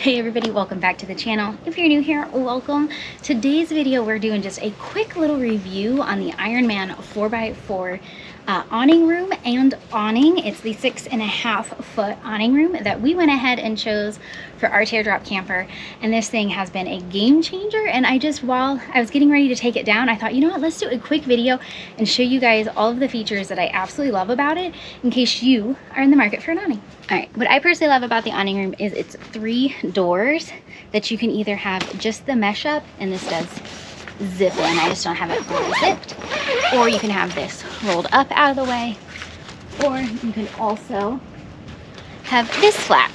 Hey everybody, welcome back to the channel. If you're new here, welcome. Today's video we're doing just a quick little review on the Ironman 4x4 awning room and awning. It's the 6.5 foot awning room that we went ahead and chose for our Teardrop camper, and this thing has been a game changer. And while I was getting ready to take it down, I thought, you know what, let's do a quick video and show you guys all of the features that I absolutely love about it in case you are in the market for an awning. All right, what I personally love about the awning room is it's 3 doors that you can either have just the mesh up, and this does zip in, I just don't have it fully zipped, or you can have this rolled up out of the way, or you can also have this flap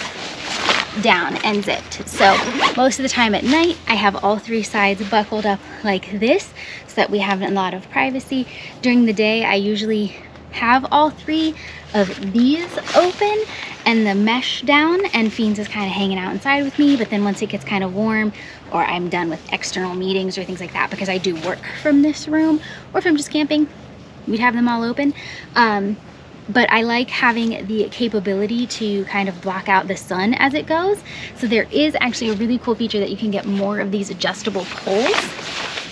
down and zipped. So most of the time at night I have all 3 sides buckled up like this so that we have a lot of privacy. During the day I usually have all 3 of these open and the mesh down, and Fiends is kind of hanging out inside with me. But then once it gets kind of warm, or I'm done with external meetings or things like that, because I do work from this room, or if I'm just camping, we'd have them all open. But I like having the capability to kind of block out the sun as it goes. So there is actually a really cool feature that you can get more of these adjustable poles,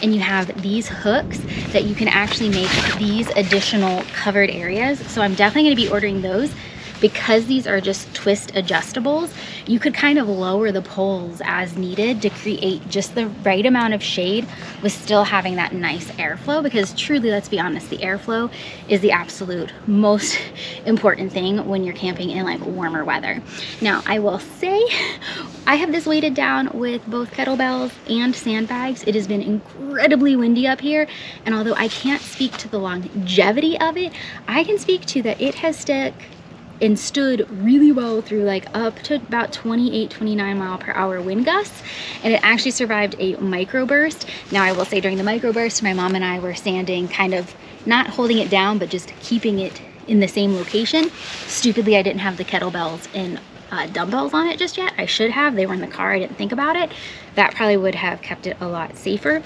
and you have these hooks that you can actually make these additional covered areas. So I'm definitely going to be ordering those, because these are just twist adjustables. You could kind of lower the poles as needed to create just the right amount of shade with still having that nice airflow, because truly, let's be honest, the airflow is the absolute most important thing when you're camping in like warmer weather. Now I will say I have this weighted down with both kettlebells and sandbags. It has been incredibly windy up here, and although I can't speak to the longevity of it, I can speak to that it has stuck and stood really well through like up to about 28-29 mile per hour wind gusts, and it actually survived a microburst. Now I will say, during the microburst, my mom and I were standing kind of not holding it down but just keeping it in the same location. Stupidly, I didn't have the kettlebells and dumbbells on it just yet. I should have. They were in the car. I didn't think about it. That probably would have kept it a lot safer.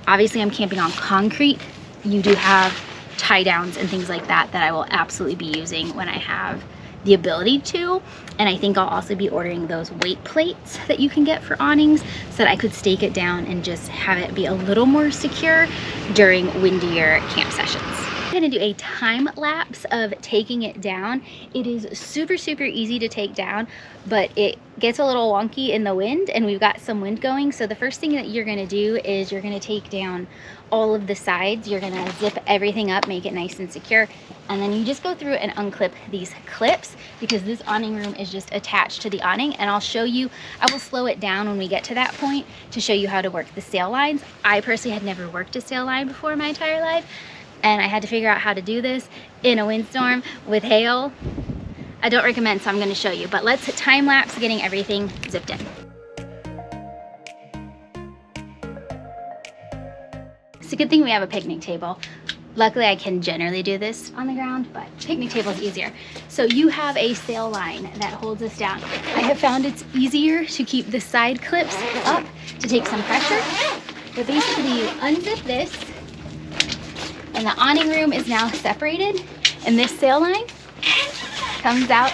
Obviously I'm camping on concrete. You do have tie downs and things like that that I will absolutely be using when I have the ability to. And I think I'll also be ordering those weight plates that you can get for awnings so that I could stake it down and just have it be a little more secure during windier camp sessions. I'm gonna do a time lapse of taking it down. It is super easy to take down, but it gets a little wonky in the wind, and we've got some wind going. So the first thing that you're gonna do is you're gonna take down all of the sides. You're gonna zip everything up, make it nice and secure, and then you just go through and unclip these clips, because this awning room is just attached to the awning. And I'll show you, I will slow it down when we get to that point to show you how to work the sail lines. I personally had never worked a sail line before in my entire life, and I had to figure out how to do this in a windstorm with hail. I don't recommend, so I'm gonna show you, but let's time lapse getting everything zipped in. It's a good thing we have a picnic table. Luckily I can generally do this on the ground, but picnic table is easier. So you have a sail line that holds us down. I have found it's easier to keep the side clips up to take some pressure, but basically you unzip this, and the awning room is now separated, and this sail line comes out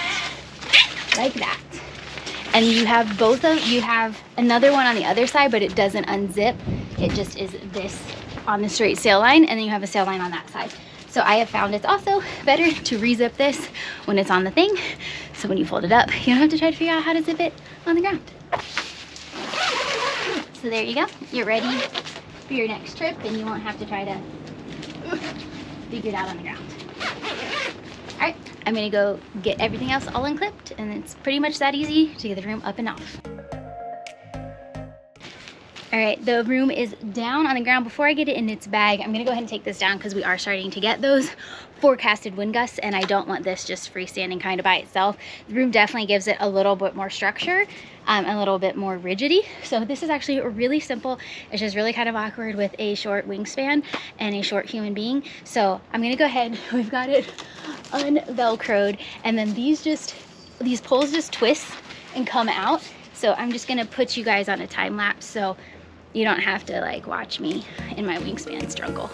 like that. And you have you have another one on the other side, but it doesn't unzip. It just is this on the straight sail line, and then you have a sail line on that side. So I have found it's also better to re-zip this when it's on the thing, so when you fold it up, you don't have to try to figure out how to zip it on the ground. So there you go. You're ready for your next trip, and you won't have to try to figure it out on the ground. All right, I'm gonna go get everything else all unclipped, and it's pretty much that easy to get the room up and off. All right, the room is down on the ground. Before I get it in its bag, I'm gonna go ahead and take this down, because we are starting to get those forecasted wind gusts, and I don't want this just freestanding kind of by itself. The room definitely gives it a little bit more structure, a little bit more rigidity. So this is actually really simple. It's just really kind of awkward with a short wingspan and a short human being. So I'm gonna go ahead, we've got it unvelcroed, and then these poles just twist and come out. So I'm just gonna put you guys on a time lapse so you don't have to like watch me in my wingspan struggle.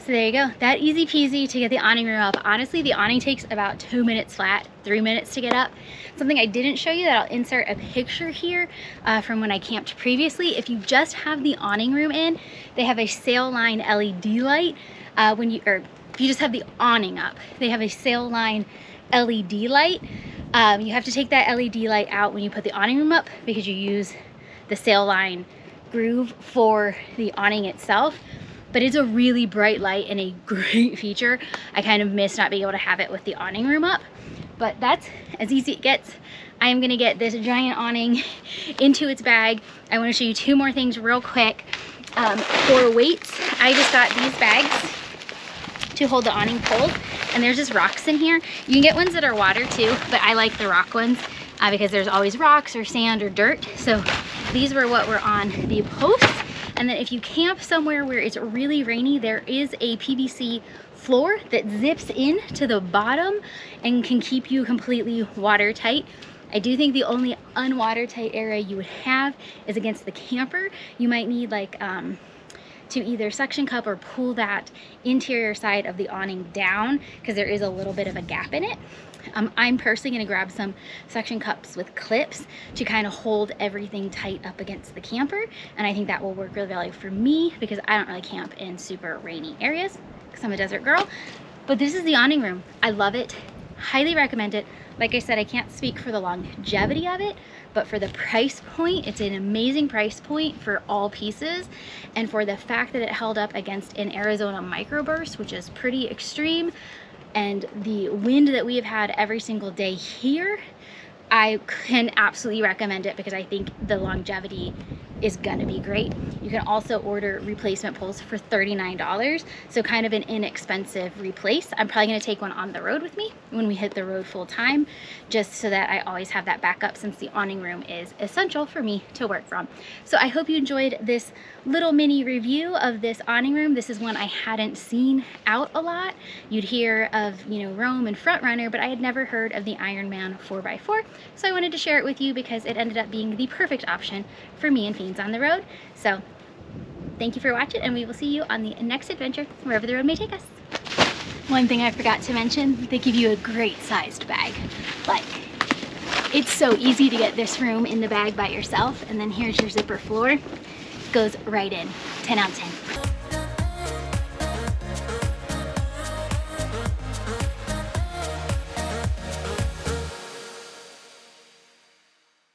So there you go. That easy peasy to get the awning room up. Honestly, the awning takes about 2 minutes flat, 3 minutes to get up. Something I didn't show you that I'll insert a picture here from when I camped previously. If you just have the awning room in, they have a sail line LED light. If you just have the awning up, they have a sail line LED light. You have to take that LED light out when you put the awning room up because you use the sail line groove for the awning itself. But it's a really bright light and a great feature. I kind of miss not being able to have it with the awning room up, but that's as easy as it gets. I am gonna get this giant awning into its bag. I wanna show you 2 more things real quick. For weights, I just got these bags to hold the awning poles, and there's just rocks in here. You can get ones that are water too, but I like the rock ones because there's always rocks or sand or dirt. So these were what were on the posts. And then if you camp somewhere where it's really rainy, there is a PVC floor that zips in to the bottom and can keep you completely watertight. I do think the only unwatertight area you would have is against the camper. You might need like to either suction cup or pull that interior side of the awning down because there is a little bit of a gap in it. I'm personally gonna grab some suction cups with clips to kind of hold everything tight up against the camper, and I think that will work really well for me because I don't really camp in super rainy areas because I'm a desert girl. But this is the awning room. I love it, highly recommend it. Like I said, I can't speak for the longevity of it, but for the price point, it's an amazing price point for all pieces, and for the fact that it held up against an Arizona microburst, which is pretty extreme, and the wind that we have had every single day here, I can absolutely recommend it because I think the longevity is gonna be great. You can also order replacement poles for $39, so kind of an inexpensive replace. I'm probably gonna take one on the road with me when we hit the road full time, just so that I always have that backup since the awning room is essential for me to work from. So I hope you enjoyed this little mini review of this awning room. This is one I hadn't seen out a lot. You'd hear of, you know, Roam and Front Runner, but I had never heard of the Ironman 4x4. So I wanted to share it with you because it ended up being the perfect option for me and Fiends on the road. So thank you for watching, and we will see you on the next adventure, wherever the road may take us. One thing I forgot to mention, they give you a great sized bag. Like, it's so easy to get this room in the bag by yourself, and then here's your zipper floor. Goes right in. 10 out of 10.